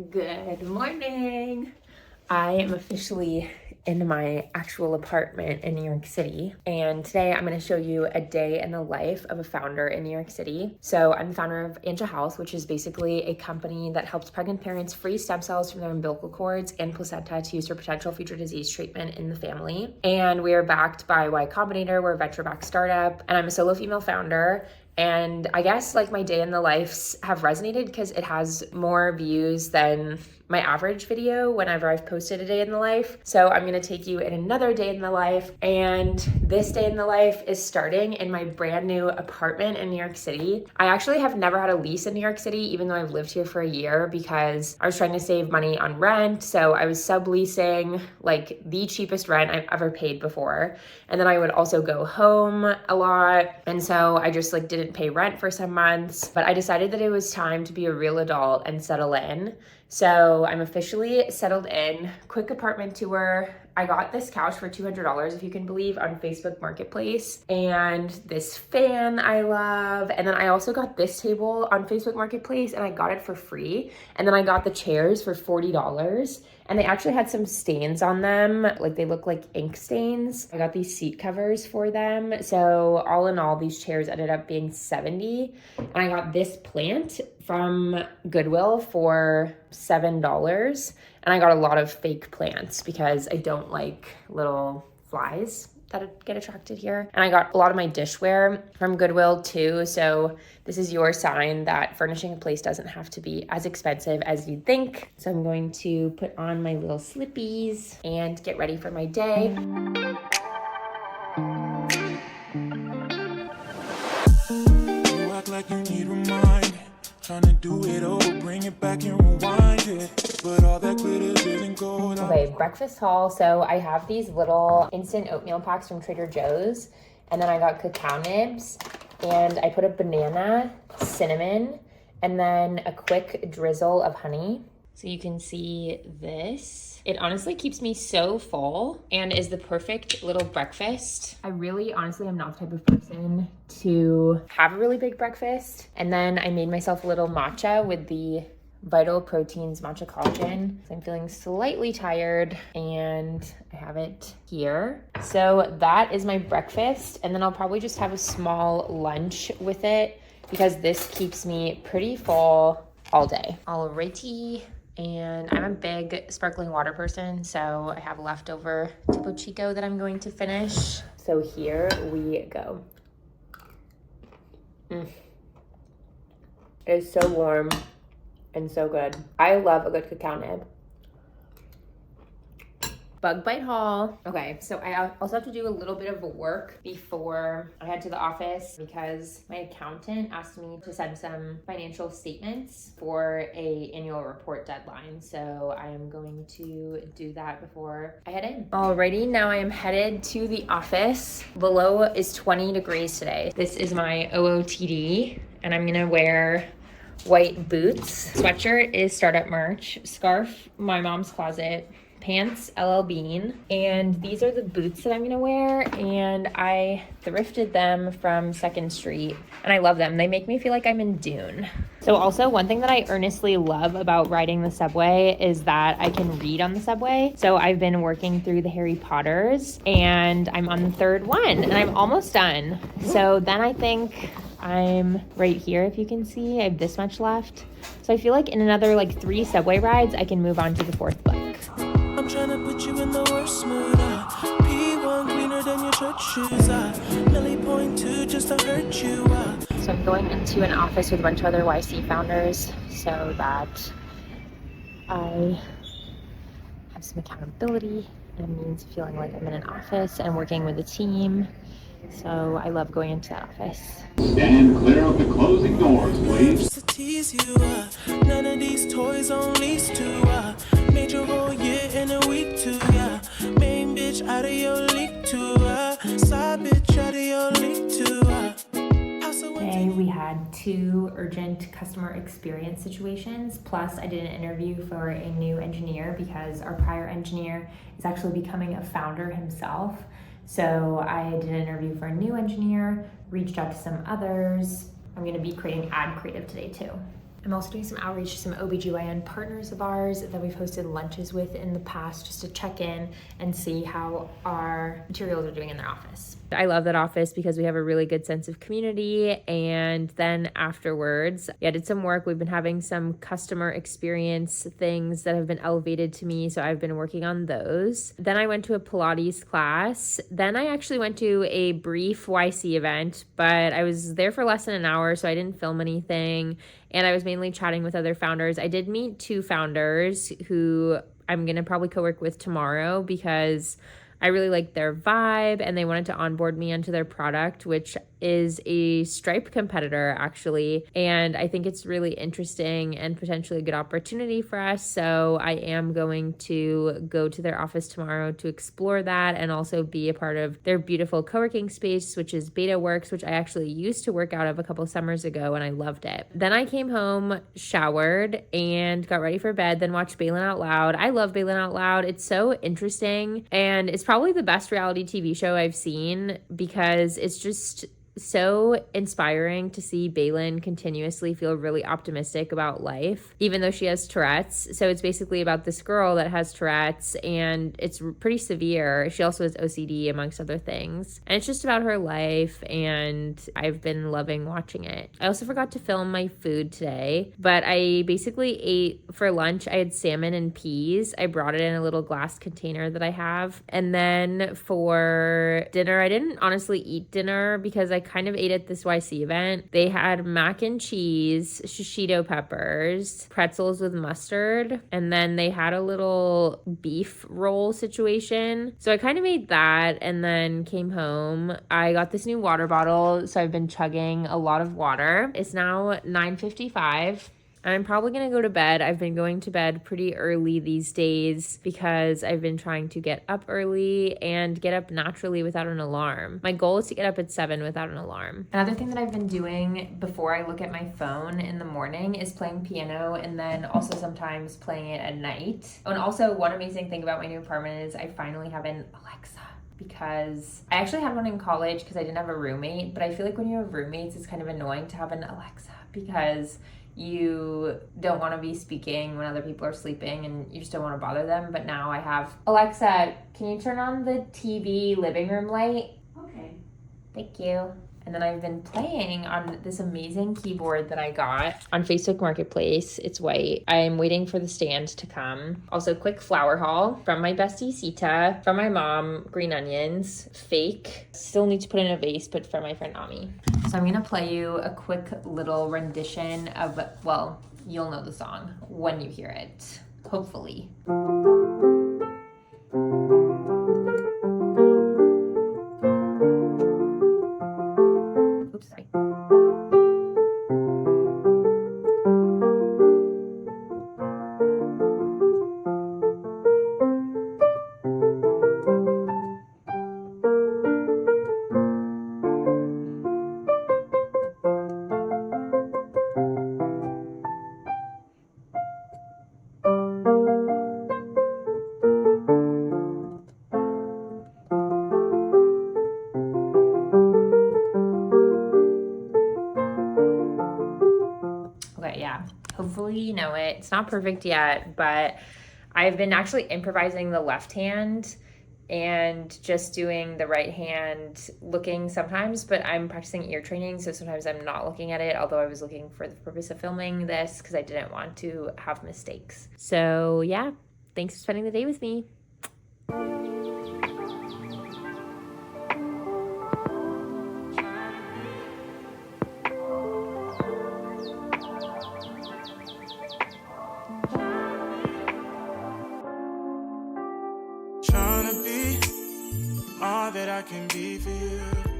Good morning. I am officially in my actual apartment in New York City, and today I'm going to show you a day in the life of a founder in New York City. So I'm the founder of Anja Health, which is basically a company that helps pregnant parents freeze stem cells from their umbilical cords and placenta to use for potential future disease treatment in the family. And we are backed by Y Combinator. We're a venture-backed startup, and I'm a solo female founder. And I guess like my day in the lives have resonated because it has more views than my average video whenever I've posted a day in the life. So I'm gonna take you in another day in the life. And this day in the life is starting in my brand new apartment in New York City. I actually have never had a lease in New York City, even though I've lived here for a year, because I was trying to save money on rent. So I was subleasing like the cheapest rent I've ever paid before. And then I would also go home a lot. And so I just like didn't pay rent for some months, but I decided that it was time to be a real adult and settle in. So I'm officially settled in. Quick apartment tour. I got this couch for $200, if you can believe, on Facebook Marketplace, and this fan I love. And then I also got this table on Facebook Marketplace, and I got it for free. And then I got the chairs for $40, and they actually had some stains on them. Like they look like ink stains. I got these seat covers for them. So all in all, these chairs ended up being $70. And I got this plant from Goodwill for $7. And I got a lot of fake plants because I don't like little flies that get attracted here. And I got a lot of my dishware from Goodwill too. So this is your sign that furnishing a place doesn't have to be as expensive as you'd think. So I'm going to put on my little slippies and get ready for my day. You act like you need reminding. Trying to do it over, bring it back and rewind it. But all that glitters isn't gold. Okay, breakfast haul. So I have these little instant oatmeal packs from Trader Joe's. And then I got cacao nibs. And I put a banana, cinnamon, and then a quick drizzle of honey. So you can see this. It honestly keeps me so full and is the perfect little breakfast. I really honestly am not the type of person to have a really big breakfast. And then I made myself a little matcha with the Vital Proteins matcha collagen. So I'm feeling slightly tired and I have it here. So that is my breakfast. And then I'll probably just have a small lunch with it because this keeps me pretty full all day. Alrighty. And I'm a big sparkling water person, so I have leftover Tipo Chico that I'm going to finish. So here we go. It is so warm and so good. I love a good cacao nib. Bug bite haul. Okay, so I also have to do a little bit of work before I head to the office because my accountant asked me to send some financial statements for a annual report deadline. So I am going to do that before I head in. Alrighty, now I am headed to the office. The low is 20 degrees today. This is my OOTD, and I'm gonna wear white boots. Sweatshirt is startup merch. Scarf, my mom's closet. Pants, LL Bean, and these are the boots that I'm gonna wear, and I thrifted them from 2nd Street, and I love them. They make me feel like I'm in Dune. So also, one thing that I earnestly love about riding the subway is that I can read on the subway. So I've been working through the Harry Potters, and I'm on the 3rd one, and I'm almost done. So then I think I'm right here, if you can see. I have this much left. So I feel like in another like 3 subway rides, I can move on to the 4th book. I'm trying to put you in the worst mood. P1 greener than your church shoes. Nelly point 2 just to hurt you. So I'm going into an office with a bunch of other YC founders so that I have some accountability, and it means feeling like I'm in an office and working with a team. So I love going into that office. Stand clear of the closing doors, please. Just to tease you. None of these toys on lease to. Made your whole year in a week too. Main bitch out of your league too. Side bitch out of your league too. Today we had 2 urgent customer experience situations, plus I did an interview for a new engineer because our prior engineer is actually becoming a founder himself. So I did an interview for a new engineer, reached out to some others. I'm gonna be creating ad creative today too. I'm also doing some outreach to some OBGYN partners of ours that we've hosted lunches with in the past, just to check in and see how our materials are doing in their office. I love that office because we have a really good sense of community. And then afterwards, I did some work. We've been having some customer experience things that have been elevated to me, so I've been working on those. Then I went to a Pilates class. Then I actually went to a brief YC event, but I was there for less than an hour, so I didn't film anything. And I was mainly chatting with other founders. I did meet 2 founders who I'm gonna probably co-work with tomorrow because I really liked their vibe and they wanted to onboard me onto their product, which is a Stripe competitor actually. And I think it's really interesting and potentially a good opportunity for us. So I am going to go to their office tomorrow to explore that and also be a part of their beautiful co-working space, which is Beta Works, which I actually used to work out of a couple summers ago and I loved it. Then I came home, showered, and got ready for bed, then watched Balin Out Loud. I love Balin Out Loud. It's so interesting and it's probably the best reality TV show I've seen because it's just so inspiring to see Balin continuously feel really optimistic about life, even though she has Tourette's. So it's basically about this girl that has Tourette's and it's pretty severe. She also has OCD amongst other things. And it's just about her life and I've been loving watching it. I also forgot to film my food today, but I basically ate for lunch. I had salmon and peas. I brought it in a little glass container that I have. And then for dinner, I didn't honestly eat dinner because I kind of ate at this YC event. They had mac and cheese, shishito peppers, pretzels with mustard, and then they had a little beef roll situation. So I kind of ate that and then came home. I got this new water bottle, so I've been chugging a lot of water. It's now 9:55. I'm probably going to go to bed. I've been going to bed pretty early these days because I've been trying to get up early and get up naturally without an alarm. My goal is to get up at 7 without an alarm. Another thing that I've been doing before I look at my phone in the morning is playing piano and then also sometimes playing it at night. Oh, and also one amazing thing about my new apartment is I finally have an Alexa, because I actually had one in college because I didn't have a roommate, but I feel like when you have roommates, it's kind of annoying to have an Alexa because you don't want to be speaking when other people are sleeping and you just don't want to bother them. But now I have, Alexa, can you turn on the TV living room light? Okay. Thank you. And then I've been playing on this amazing keyboard that I got on Facebook Marketplace. It's white. I'm waiting for the stand to come. Also, quick flower haul from my bestie Sita, from my mom, green onions, fake. Still need to put in a vase, but from my friend Ami. So I'm gonna play you a quick little rendition of, well, you'll know the song when you hear it, hopefully. Oops, sorry. Okay, yeah, hopefully you know it. It's not perfect yet, but I've been actually improvising the left hand and just doing the right hand looking sometimes, but I'm practicing ear training, so sometimes I'm not looking at it, although I was looking for the purpose of filming this because I didn't want to have mistakes. So yeah, thanks for spending the day with me. Trying to be all that I can be for you.